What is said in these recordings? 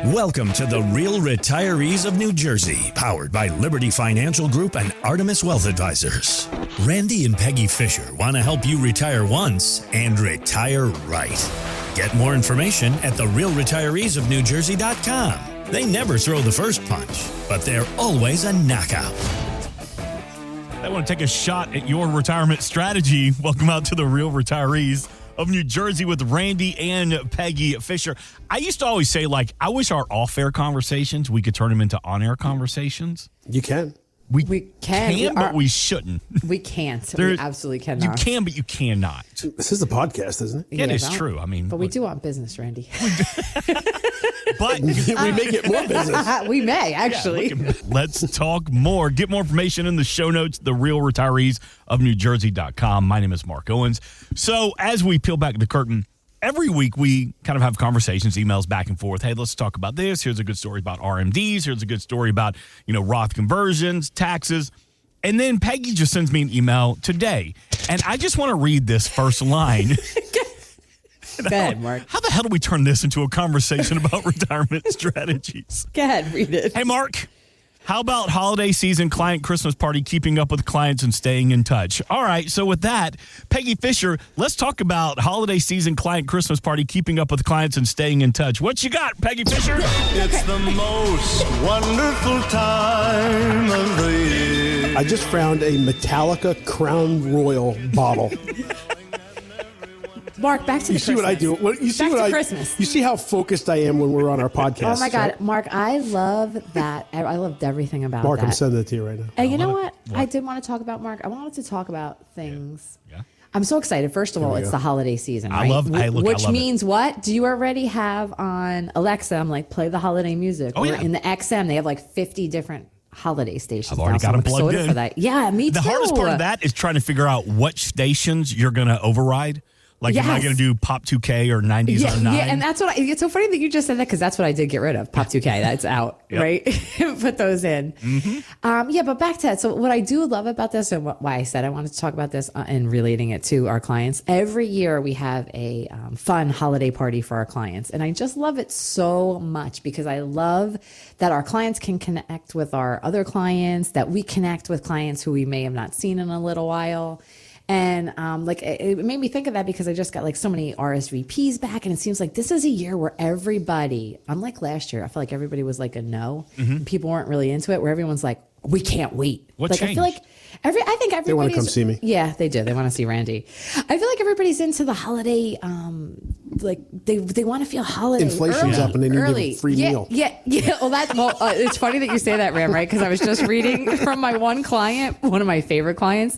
Welcome to the Real Retirees of New Jersey, powered by Liberty Financial Group and Artemis Wealth Advisors. Randy and Peggy Fisher want to help you retire once and retire right. Get more information at therealretireesofnewjersey.com. They never throw the first punch, but they're always a knockout. I want to take a shot at your retirement strategy. Welcome out to the Real Retirees of New Jersey with Randy and Peggy Fisher. I used to always say, I wish our off-air conversations, we could turn them into on-air conversations. You can. We can, but we shouldn't. We can't. We absolutely cannot. You can, but you cannot. This is a podcast, isn't it? It is true. But we do want business, Randy. But we may get more business. We may, actually. Yeah, let's talk more. Get more information in the show notes, therealretireesofnewjersey.com. My name is Mark Owens. So as we peel back the curtain, every week we kind of have conversations, emails back and forth. Hey, let's talk about this. Here's a good story about RMDs. Here's a good story about, Roth conversions, taxes. And then Peggy just sends me an email today. And I just want to read this first line. Go ahead, Mark. How the hell do we turn this into a conversation about retirement strategies? Go ahead, read it. Hey, Mark. How about holiday season client Christmas party, keeping up with clients and staying in touch? All right, so with that, Peggy Fisher, let's talk about holiday season client Christmas party, keeping up with clients and staying in touch. What you got, Peggy Fisher? It's the most wonderful time of the year. I just found a Metallica Crown Royal bottle. Mark, back to the You see what I do? You see back to Christmas. You see how focused I am when we're on our podcast. Oh, my God. Right? Mark, I love that. I loved everything about Mark, that. I'm sending it to you right now. And you know what? I did want to talk about, Mark. I wanted to talk about things. Yeah. I'm so excited. First of all, it's the holiday season, right? Which means what? Do you already have on Alexa, play the holiday music? Oh, yeah. In the XM, they have 50 different holiday stations. I've already got them plugged in. For that. Yeah, me too. The hardest part of that is trying to figure out what stations you're going to override. Am I going to do Pop 2K or 90s on 9? Yeah, and that's what it's so funny that you just said that, because that's what I did get rid of. Pop 2K, that's out, right? Put those in. Mm-hmm. But back to that. So what I do love about this, and why I said I wanted to talk about this and relating it to our clients, every year we have a fun holiday party for our clients. And I just love it so much, because I love that our clients can connect with our other clients, that we connect with clients who we may have not seen in a little while. And it made me think of that, because I just got so many RSVPs back, and it seems like this is a year where everybody, unlike last year, I feel like everybody was a no. Mm-hmm. People weren't really into it, where everyone's like, we can't wait. What changed? I feel like I think everybody's... They want to come see me. Yeah, they do. They want to see Randy. I feel like everybody's into the holiday, they want to feel holiday. Inflation's up and they need to give a free meal. Yeah. Well, it's funny that you say that, Ram, right? Because I was just reading from my one client, one of my favorite clients.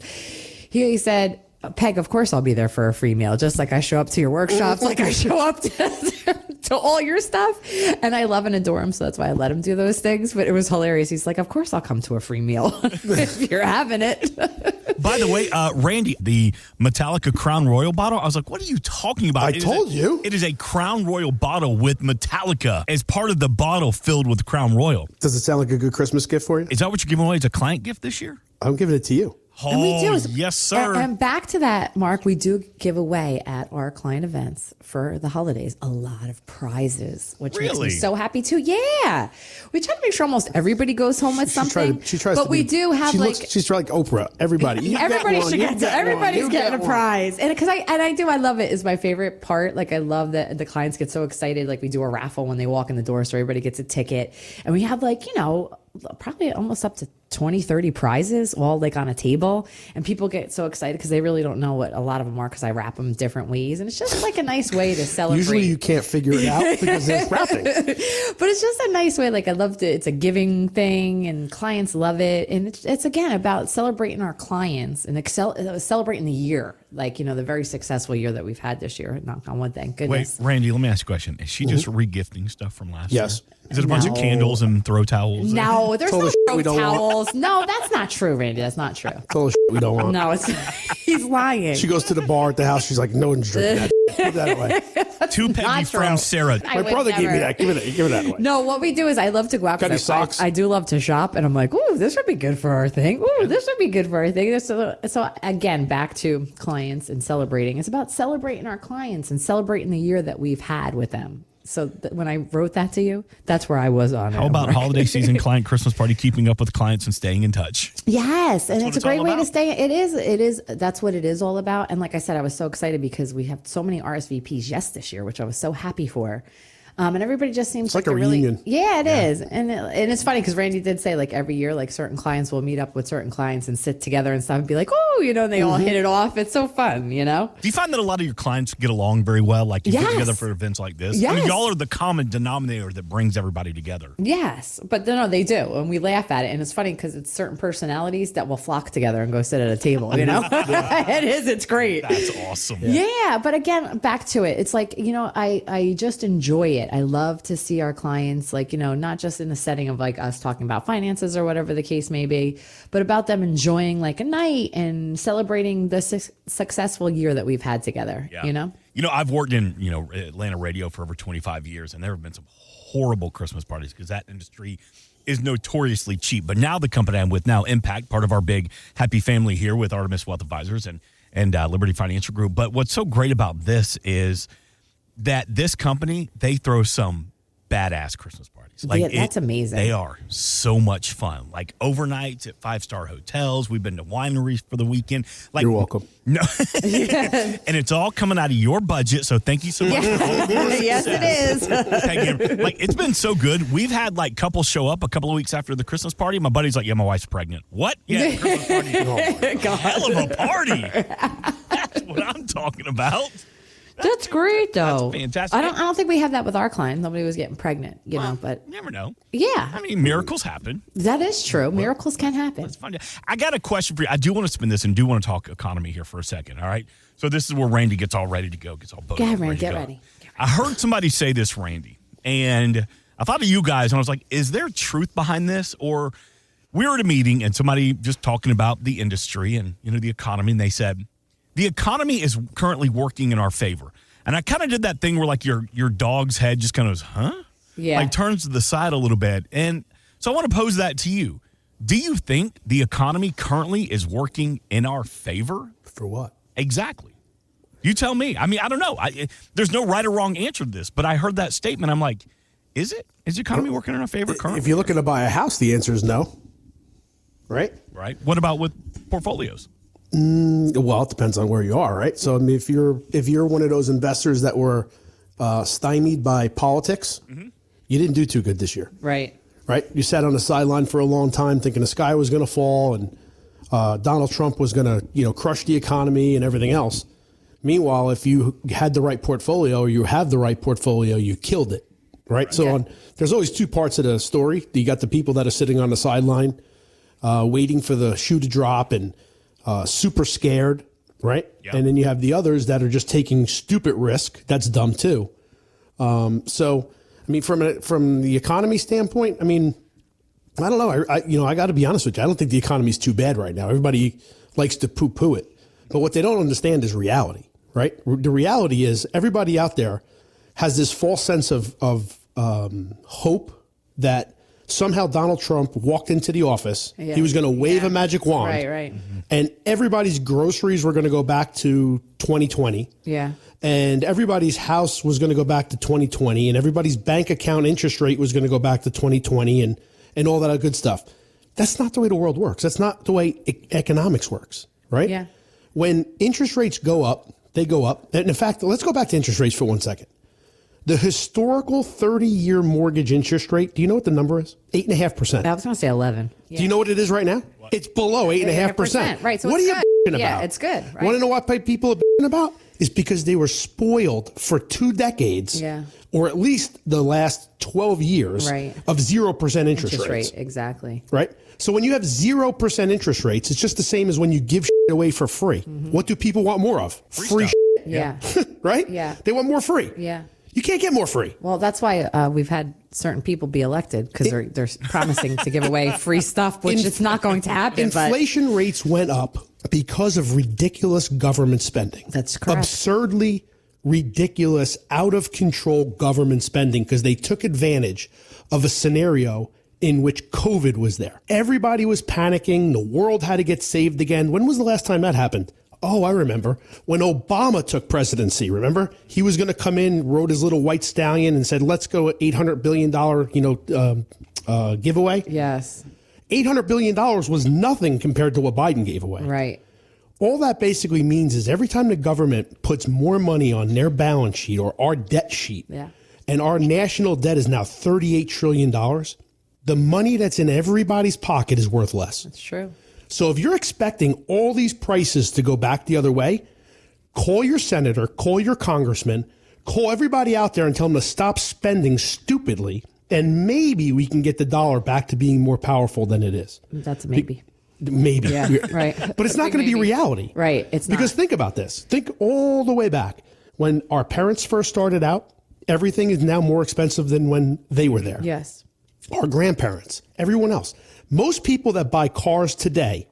He said, Peg, of course I'll be there for a free meal, just like I show up to your workshops, like I show up to all your stuff. And I love and adore him, so that's why I let him do those things. But it was hilarious. He's like, of course I'll come to a free meal if you're having it. By the way, Randy, the Metallica Crown Royal bottle, I was like, what are you talking about? I told you. It is a Crown Royal bottle with Metallica as part of the bottle filled with Crown Royal. Does it sound like a good Christmas gift for you? Is that what you're giving away as a client gift this year? I'm giving it to you. Oh, and we do. Yes, sir. And back to that, Mark, we do give away at our client events for the holidays a lot of prizes, which makes me so happy too. Yeah. We try to make sure almost everybody goes home with something. She tries but to we do have she's like Oprah. Everybody. Everybody's getting a prize. And because I love it, is my favorite part. I love that the clients get so excited. We do a raffle when they walk in the door, so everybody gets a ticket. And we have probably almost up to 20, 30 prizes all on a table, and people get so excited because they really don't know what a lot of them are, because I wrap them different ways, and it's just a nice way to celebrate. Usually you can't figure it out because it's wrapping. But it's just a nice way. I love it. It's a giving thing, and clients love it. And it's again about celebrating our clients and celebrating the year, the very successful year that we've had this year. Knock on wood, thank goodness. Wait, Randy, let me ask you a question. Is she just re-gifting stuff from last year? Yes. Is it a bunch of candles and throw towels? No, there's no we throw don't towels. No, that's not true, Randy. That's not true. Total shit we don't want. No, he's lying. She goes to the bar at the house. She's like, no one's drinking that. Give that away. To Peggy from Sarah. My brother gave me that. Give it that away. No, what we do is I love to go out. Got any socks? I do love to shop, and I'm like, ooh, this would be good for our thing. Ooh, this would be good for our thing. So again, back to clients and celebrating. It's about celebrating our clients and celebrating the year that we've had with them. So when I wrote that to you, that's where I was on it. How about holiday season client Christmas party, keeping up with clients and staying in touch? Yes, and That's it's a what great all way to about. stay. It is. That's what it is all about. And like I said, I was so excited because we have so many RSVPs this year, which I was so happy for. And everybody just seems like a they're really, reunion. yeah, it is. And it's funny because Randy did say like every year, like certain clients will meet up with certain clients and sit together and stuff and be like, oh, and they all hit it off. It's so fun, Do you find that a lot of your clients get along very well? Like you get Yes. together for events like this? Yes. Y'all are the common denominator that brings everybody together. Yes, but no, they do, and we laugh at it, and it's funny because it's certain personalities that will flock together and go sit at a table. It is. It's great. That's awesome. Yeah, but again, back to it. It's like, I just enjoy it. I love to see our clients, like, not just in the setting of like us talking about finances or whatever the case may be, but about them enjoying like a night and celebrating the successful year that we've had together, I've worked in, Atlanta radio for over 25 years, and there have been some horrible Christmas parties because that industry is notoriously cheap. But now the company I'm with now, Impact, part of our big happy family here with Artemis Wealth Advisors and Liberty Financial Group. But what's so great about this is that this company, they throw some badass Christmas parties. That's amazing. They are so much fun. Like overnights at 5-star hotels. We've been to wineries for the weekend. Like, You're welcome. No, and it's all coming out of your budget. So thank you so much. Yes, it is. Peggy, like it's been so good. We've had like couples show up a couple of weeks after the Christmas party. My buddy's like, "Yeah, my wife's pregnant." What? Yeah, Christmas party. Hell of a party. That's what I'm talking about. That's great, though. That's fantastic. I don't think we have that with our clients. Nobody was getting pregnant, but You never know. yeah, I mean, miracles happen. that is true. Miracles can happen. It's fun. I got a question for you. I do want to spin this and do want to talk economy here for a second. All right. So this is where Randy gets all ready to go. Gets all Go ahead, Randy. Get ready. I heard somebody say this, Randy, and I thought of you guys, and I was like, is there truth behind this? Or we were at a meeting and somebody just talking about the industry and, the economy, and they said, the economy is currently working in our favor. And I kind of did that thing where like your dog's head just kind of goes, huh? Yeah. Like turns to the side a little bit. And so I want to pose that to you. Do you think the economy currently is working in our favor? For what? Exactly. You tell me. I mean, I don't know. There's no right or wrong answer to this, but I heard that statement. I'm like, is it? Is the economy working in our favor currently? If you're looking to buy a house, the answer is no. Right? Right. What about with portfolios? Well, it depends on where you are, right? So, I mean, if you're one of those investors that were stymied by politics, you didn't do too good this year, Right. right? You sat on the sideline for a long time thinking the sky was going to fall and Donald Trump was going to, crush the economy and everything else. Meanwhile, if you had the right portfolio or you have the right portfolio, you killed it, right? So there's always two parts of the story. You got the people that are sitting on the sideline waiting for the shoe to drop and super scared, right? Yep. And then you have the others that are just taking stupid risk. That's dumb too. So, I mean, from the economy standpoint, I mean, I don't know. I got to be honest with you. I don't think the economy is too bad right now. Everybody likes to poo-poo it, but what they don't understand is reality, right? The reality is everybody out there has this false sense of hope that somehow Donald Trump walked into the office. Yeah. He was going to wave a magic wand. Right. And everybody's groceries were going to go back to 2020. Yeah. And everybody's house was going to go back to 2020. And everybody's bank account interest rate was going to go back to 2020 and all that good stuff. That's not the way the world works. That's not the way economics works, right? Yeah. When interest rates go up, they go up. And in fact, let's go back to interest rates for 1 second. The historical 30-year mortgage interest rate, do you know what the number is? 8.5%. I was going to say 11. Do you know what it is right now? What? It's below 8.5%. Right. So what it's are you good. about? Yeah, it's good. Right? Want to know what people are about? Is because they were spoiled for 2 decades, or at least the last 12 years of 0% interest rates. Exactly. Right? So when you have 0% interest rates, it's just the same as when you give shit away for free. Mm-hmm. What do people want more of? Free shit. Yeah. Right? Yeah. They want more free. Yeah. You can't get more free. Well, that's why we've had certain people be elected because they're promising to give away free stuff, which it's not going to happen. Inflation rates went up because of ridiculous government spending. That's correct. Absurdly ridiculous, out of control government spending because they took advantage of a scenario in which COVID was there. Everybody was panicking. The world had to get saved again. When was the last time that happened? Oh, I remember when Obama took presidency. Remember, he was going to come in, rode his little white stallion, and said, "Let's go $800 billion, giveaway." Yes. $800 billion was nothing compared to what Biden gave away. Right. All that basically means is every time the government puts more money on their balance sheet or our debt sheet, and our national debt is now $38 trillion, the money that's in everybody's pocket is worth less. That's true. So if you're expecting all these prices to go back the other way, call your senator, call your congressman, call everybody out there and tell them to stop spending stupidly, and maybe we can get the dollar back to being more powerful than it is. That's a maybe. Maybe. Yeah, right. But it's not going to be reality. Right. It's not. Because think about this. Think all the way back. When our parents first started out, everything is now more expensive than when they were there. Yes. Our grandparents, everyone else. Most people that buy cars today,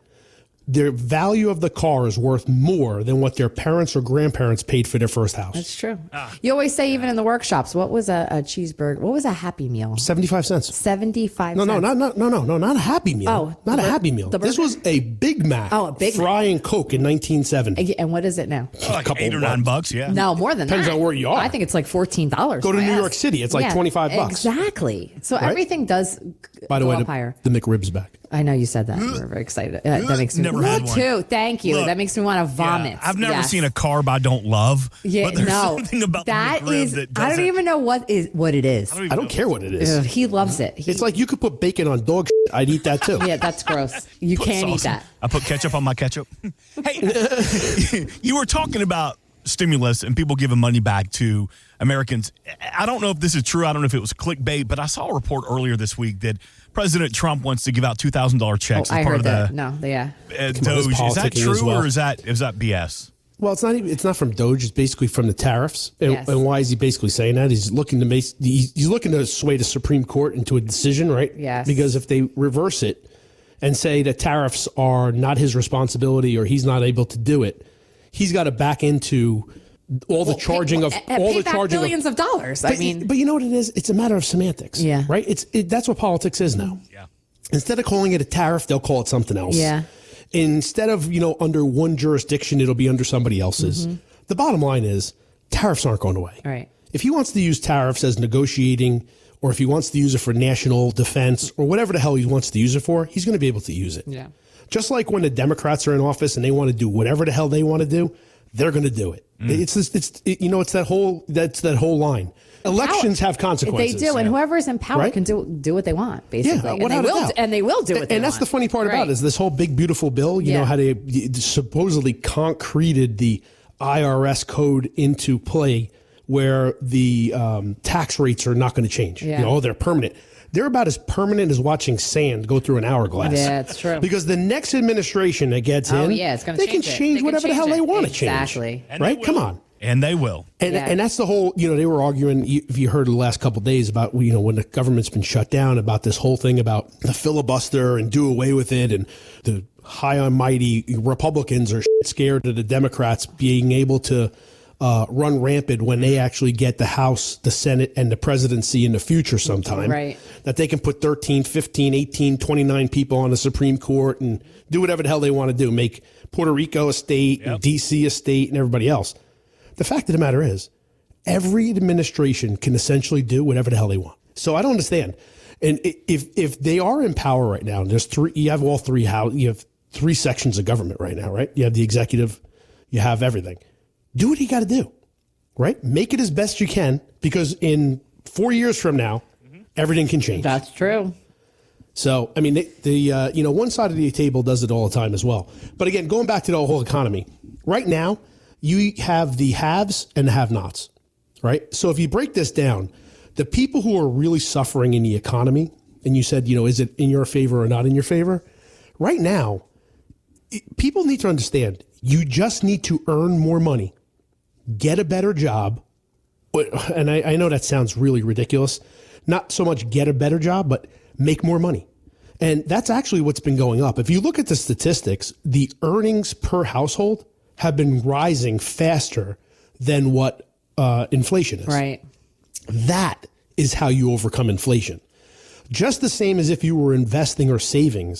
their value of the car is worth more than what their parents or grandparents paid for their first house. That's true. You always say, even in the workshops, what was a cheeseburger? What was a Happy Meal? 75 cents. 75 No, cents. not a Happy Meal. Oh, not a Happy Meal. This was a Big Mac. Oh, a Big Fry and Coke in 1970. And what is it now? Like $8 or $9, yeah. No, more than Depends that. on where you are. I think it's like $14. Go to New York City. It's like $25. Exactly. So everything does By the go way, up higher. the McRib's back. I know you said that. We're very excited. That makes me Never had one. too. Thank you. Look, that makes me want to vomit. Yeah, I've never Yes. seen a carb I don't love. Yeah, but there's no. something about that the McRib is. that I don't even know what it is. I don't care what it is. Ugh, he loves it. It's like you could put bacon on dog shit. I'd eat that too. Yeah, that's gross. You Put can't eat sauce- that. I put ketchup on my ketchup. Hey, you were talking about stimulus and people giving money back to Americans. I don't know if this is true. I don't know if it was clickbait, but I saw a report earlier this week that President Trump wants to give out $2,000 checks I as part heard of that. the No, yeah. that's Doge. Is that politicking as true well. or is that BS? Well, it's not from Doge. It's basically from the tariffs. And, Yes. and why is he basically saying that? He's looking to sway the Supreme Court into a decision, right? Yes. Because if they reverse it and say that tariffs are not his responsibility or he's not able to do it, he's got to back into all the charging of all the charging billions of dollars. But you know what it is? It's a matter of semantics. Yeah. Right. That's what politics is now. Yeah. Instead of calling it a tariff, they'll call it something else. Yeah. Instead of, under one jurisdiction, it'll be under somebody else's. The bottom line is tariffs aren't going away. Right. If he wants to use tariffs as negotiating, or if he wants to use it for national defense or whatever the hell he wants to use it for, he's going to be able to use it. Yeah. Just like when the Democrats are in office and they want to do whatever the hell they want to do, they're going to do it. It's that whole line. Elections have consequences. They do, and whoever's in power Right? can do what they want, basically. Yeah, and, without a doubt. they will do what they And that's want. the funny part about it is this whole big, beautiful bill, you Yeah. know, how they supposedly concreted the IRS code into play where the tax rates are not going to change. Yeah. They're permanent. They're about as permanent as watching sand go through an hourglass. Yeah, it's true. Because the next administration that gets in, it's going to they can change whatever the hell they want to change. Exactly. And Right? they Come will. on. And they will. And that's the whole, they were arguing, if you heard the last couple of days about, when the government's been shut down, about this whole thing about the filibuster and do away with it. And the high and mighty Republicans are scared of the Democrats being able to run rampant when they actually get the House, the Senate, and the presidency in the future sometime. Right. That they can put 13, 15, 18, 29 people on the Supreme Court and do whatever the hell they want to do. Make Puerto Rico a state, and D.C. a state, and everybody else. The fact of the matter is, every administration can essentially do whatever the hell they want. So I don't understand. And if they are in power right now, and there's three, you have all three, you have three sections of government right now, right? You have the executive, you have everything. Do what you got to do, right? Make it as best you can, because in 4 years from now, everything can change. That's true. So, I mean, one side of the table does it all the time as well. But again, going back to the whole economy, right now, you have the haves and the have-nots, right? So if you break this down, the people who are really suffering in the economy, and you said, is it in your favor or not in your favor? Right now, people need to understand, you just need to earn more money, get a better job. And I know that sounds really ridiculous. Not so much get a better job, but make more money. And that's actually what's been going up. If you look at the statistics, the earnings per household have been rising faster than what inflation is. Right. That is how you overcome inflation. Just the same as if you were investing or saving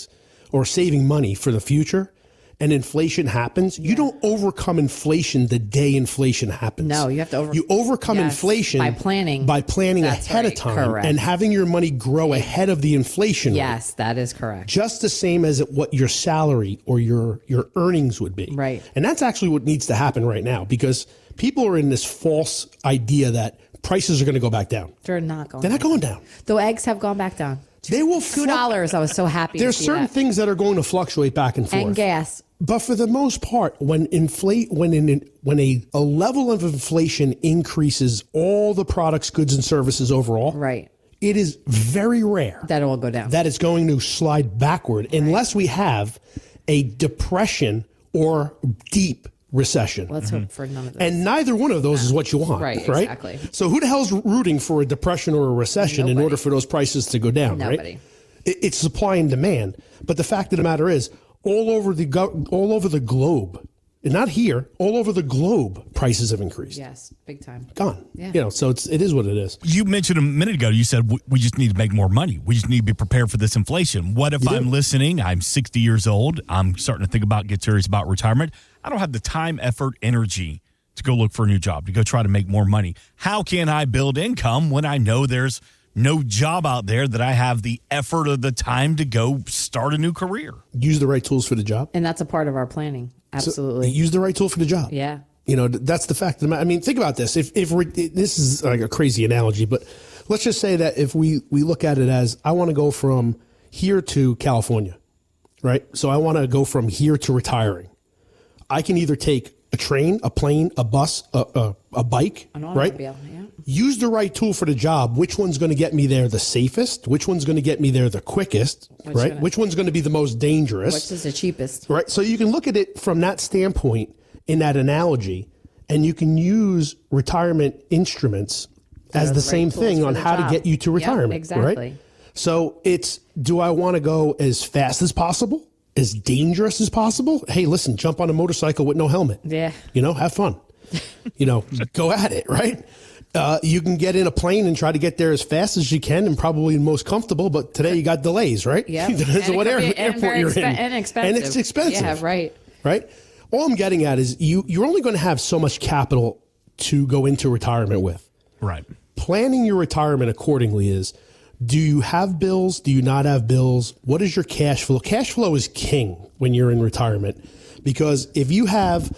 money for the future. and inflation happens, you don't overcome inflation the day inflation happens. No, you have to overcome inflation by planning. Ahead of time. Correct. And having your money grow ahead of the inflation rate. Yes, that is correct. Just the same as what your salary or your earnings would be. Right. And that's actually what needs to happen right now, because people are in this false idea that prices are going to go back down. They're not going. They're not going down. Though eggs have gone back down. They will $2. I was so happy. There's to see certain that. things that are going to fluctuate back and forth. And gas. But for the most part, when a level of inflation increases all the products, goods, and services overall, Right. it is very rare That it will go down. that it's going to slide backward unless we have a depression or deep recession. Let's hope for none of this. And neither one of those is what you want, Right, right? exactly. So who the hell's rooting for a depression or a recession in Nobody. order for those prices to go down, Nobody. right? It's supply and demand. But the fact of the matter is, all over the globe, and not here, all over the globe, prices have increased. Yes, big time. Gone. Yeah. So it is what it is. You mentioned a minute ago, you said we just need to make more money. We just need to be prepared for this inflation. What if I'm listening? I'm 60 years old. I'm starting to think about, get serious about retirement. I don't have the time, effort, energy to go look for a new job, to go try to make more money. How can I build income when I know there's no job out there that I have the effort or the time to go start a new career? Use the right tools for the job. And that's a part of our planning. Absolutely. Use the right tool for the job. Yeah. That's the fact of the matter. I mean, think about this. If this is like a crazy analogy, but let's just say that if we look at it as, I want to go from here to California, right? So I want to go from here to retiring. I can either take a train, a plane, a bus, a bike, An right? automobile, yeah. Use the right tool for the job. Which one's going to get me there the safest? Which one's going to get me there the quickest, right? Which one's going to be the most dangerous? Which is the cheapest? Right. So you can look at it from that standpoint in that analogy, and you can use retirement instruments as the same thing on how to get you to retirement. Exactly. Right. So do I want to go as fast as possible, as dangerous as possible? Hey, listen, jump on a motorcycle with no helmet. Yeah. Have fun. Go at it. Right. You can get in a plane and try to get there as fast as you can and probably most comfortable, but today you got delays, right? Yeah. Depends on what airport you're in. And expensive. And it's expensive. Yeah, right. Right? All I'm getting at is you're only going to have so much capital to go into retirement with. Right. Planning your retirement accordingly is, do you have bills? Do you not have bills? What is your cash flow? Cash flow is king when you're in retirement, because if you have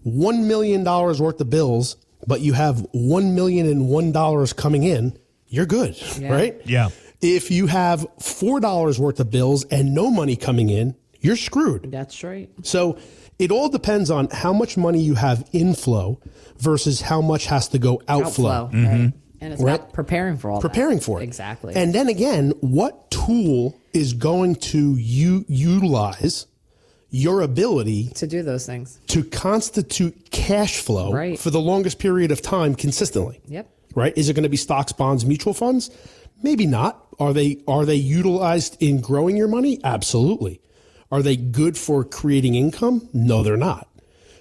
$1 million worth of bills, but you have $1,001 coming in, you're good, right? Yeah. If you have $4 worth of bills and no money coming in, you're screwed. That's right. So it all depends on how much money you have inflow versus how much has to go outflow. Right. And it's Right. about preparing for all Preparing that. for it. Exactly. And then again, what tool is going to utilize your ability to do those things. to constitute cash flow Right. for the longest period of time consistently? Yep. Right? Is it going to be stocks, bonds, mutual funds? Maybe not. Are they utilized in growing your money? Absolutely. Are they good for creating income? No, they're not.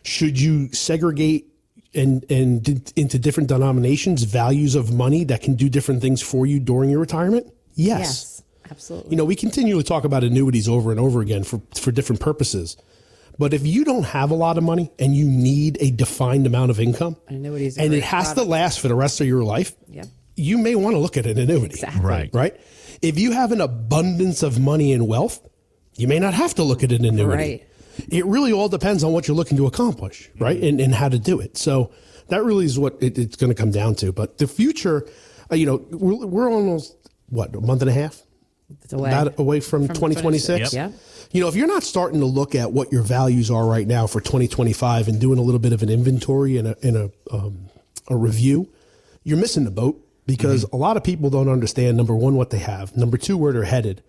Should you segregate and into different denominations values of money that can do different things for you during your retirement? Yes. Absolutely. We continually talk about annuities over and over again for different purposes. But if you don't have a lot of money and you need a defined amount of income, Annuities are and a it great has to product. last for the rest of your life, Yep. you may want to look at an annuity. Exactly. Right? If you have an abundance of money and wealth, you may not have to look at an annuity. Right. It really all depends on what you're looking to accomplish, right? And how to do it. So that really is what it's going to come down to. But the future, we're almost, a month and a half? It's away. About away from 2026. Yep. If you're not starting to look at what your values are right now for 2025 and doing a little bit of an inventory and a review, you're missing the boat, because a lot of people don't understand, number one, what they have, number two, where they're headed.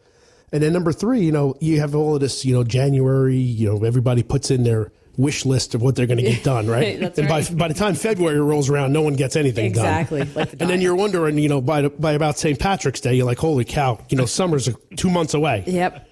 And then number three, you have all of this, January, everybody puts in their wish list of what they're going to get done, right? That's and right. by the time February rolls around, no one gets anything Exactly. done. Like the And then diet. you're wondering, by about St. Patrick's Day, you're like, holy cow, summer's 2 months away. Yep.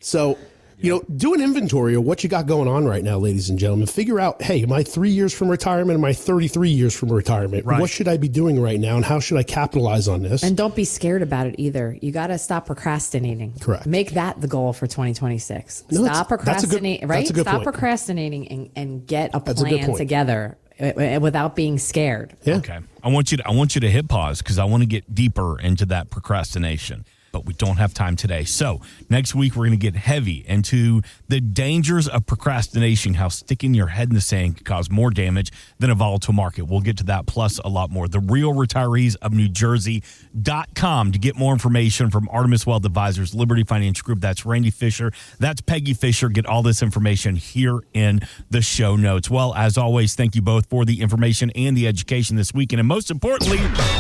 So Do an inventory of what you got going on right now, ladies and gentlemen. Figure out, hey, am I 3 years from retirement? Am I 33 years from retirement? Right. What should I be doing right now, and how should I capitalize on this? And don't be scared about it either. You got to stop procrastinating. Correct. Make that the goal for 2026. No, Stop procrastinating, right? That's a good Stop point. procrastinating and get a That's a good plan point. together without being scared. Yeah. Okay. I want you to hit pause because I want to get deeper into that procrastination. But we don't have time today. So next week, we're going to get heavy into the dangers of procrastination, how sticking your head in the sand can cause more damage than a volatile market. We'll get to that plus a lot more. The Real Retirees of New Jersey.com to get more information from Artemis Wealth Advisors, Liberty Financial Group. That's Randy Fisher. That's Peggy Fisher. Get all this information here in the show notes. Well, as always, thank you both for the information and the education this weekend. And most importantly,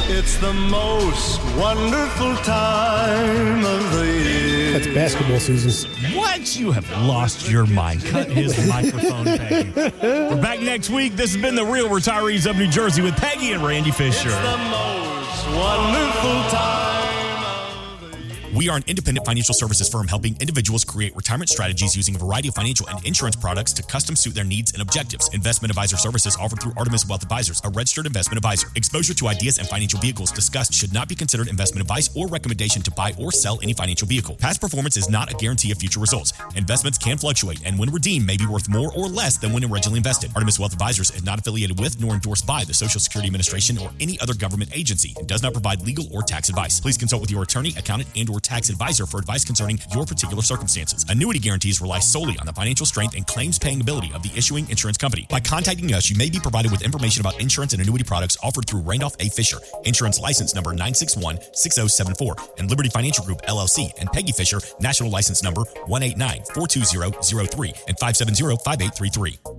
It's the most wonderful time of the year. That's basketball season. what? You have lost your mind. Cut his microphone, Peggy. We're back next week. This has been the Real Retirees of New Jersey with Peggy and Randy Fisher. It's the most wonderful time of the year. We are an independent financial services firm helping individuals create retirement strategies using a variety of financial and insurance products to custom suit their needs and objectives. Investment advisor services offered through Artemis Wealth Advisors, a registered investment advisor. Exposure to ideas and financial vehicles discussed should not be considered investment advice or recommendation to buy or sell any financial vehicle. Past performance is not a guarantee of future results. Investments can fluctuate and when redeemed may be worth more or less than when originally invested. Artemis Wealth Advisors is not affiliated with nor endorsed by the Social Security Administration or any other government agency and does not provide legal or tax advice. Please consult with your attorney, accountant, and or tax advisor for advice concerning your particular circumstances. Annuity guarantees rely solely on the financial strength and claims paying ability of the issuing insurance company. By contacting us, you may be provided with information about insurance and annuity products offered through Randolph A. Fisher, insurance license number 9616074, and Liberty Financial Group, LLC, and Peggy Fisher, national license number 189-42003 and 570-5833.